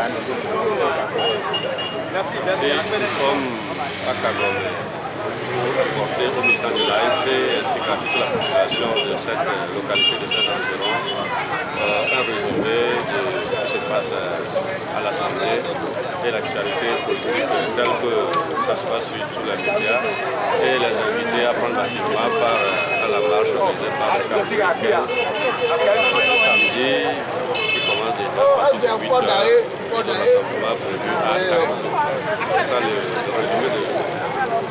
Nous sommes à Kagomé pour apporter aux militants de l'ASC ainsi qu'à toute la population de cette localité, de cet environ, un résumé de ce qui se passe à l'Assemblée et l'actualité politique telle que ça se passe sur tous les médias et les inviter à prendre massivement part à la marche organisée par le CAP 15 ce samedi qui commence déjà à partir de 8 h et de rassemblement prévu à Kagomé. C'est ça le résumé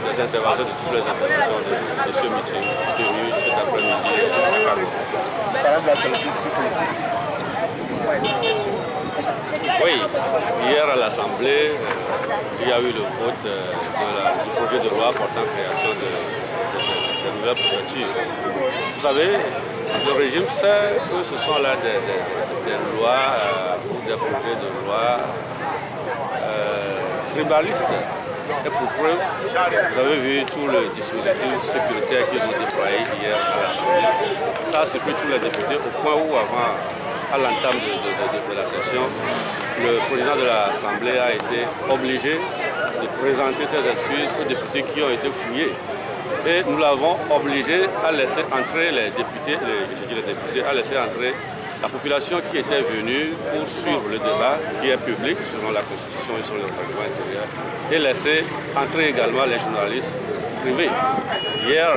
des interventions, de toutes les interventions de ce meeting tenu cet après-midi à Kagomé. Oui, hier à l'Assemblée, il y a eu le vote du projet de loi portant création de nouvelles préfectures. Vous savez, le régime sait que ce sont là des lois ou des projets de loi tribalistes. Et pour preuve, vous avez vu tout le dispositif sécuritaire qu'ils ont déployé hier à l'Assemblée. Ça a surpris tous les députés au point où avant, à l'entame de la session, le président de l'Assemblée a été obligé de présenter ses excuses aux députés qui ont été fouillés. Et nous l'avons obligé à laisser entrer les députés, à laisser entrer la population qui était venue pour suivre le débat, qui est public selon la Constitution et selon le règlement intérieur, et laisser entrer également les journalistes privés. Hier,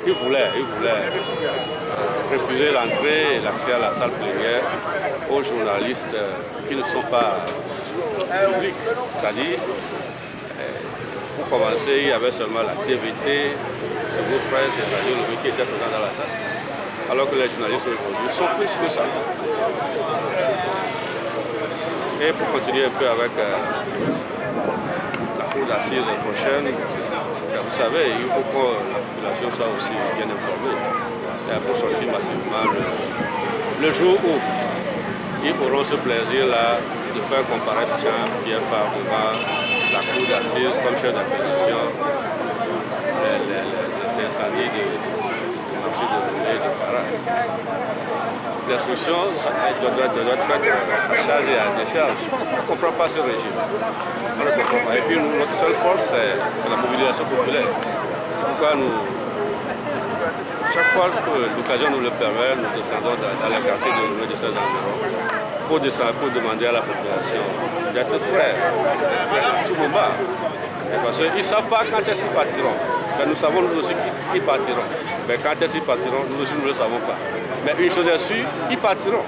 ils voulaient refuser l'entrée et l'accès à la salle plénière aux journalistes qui ne sont pas publics. C'est-à-dire, pour commencer, il y avait seulement la TVT, le groupe presse et la radio qui étaient présents dans la salle. Alors que les journalistes aujourd'hui sont plus que ça. Et pour continuer un peu avec la cour d'assises prochaine, vous savez, il faut que la population soit aussi bien informée pour sortir massivement le jour où ils auront ce plaisir-là de faire comparaître Jean-Pierre Fabre devant la cour d'assises comme chef d'accusation les incendies de marché de Roulet de Para. L'instruction doit être faite à charge et à décharge. On ne comprend pas ce régime. On ne comprend pas. Et puis notre seule force, c'est la mobilisation populaire. C'est pourquoi chaque fois que l'occasion nous le permet, nous descendons dans les quartiers de Roulet de ces environs pour demander à la population d'être prêts à tout moment. Parce qu'ils ne savent pas quand est-ce qu'ils partiront. Mais nous savons nous aussi qu'ils partiront. Mais quand est-ce qu'ils partiront, nous aussi nous ne le savons pas. Mais une chose est sûre, ils partiront.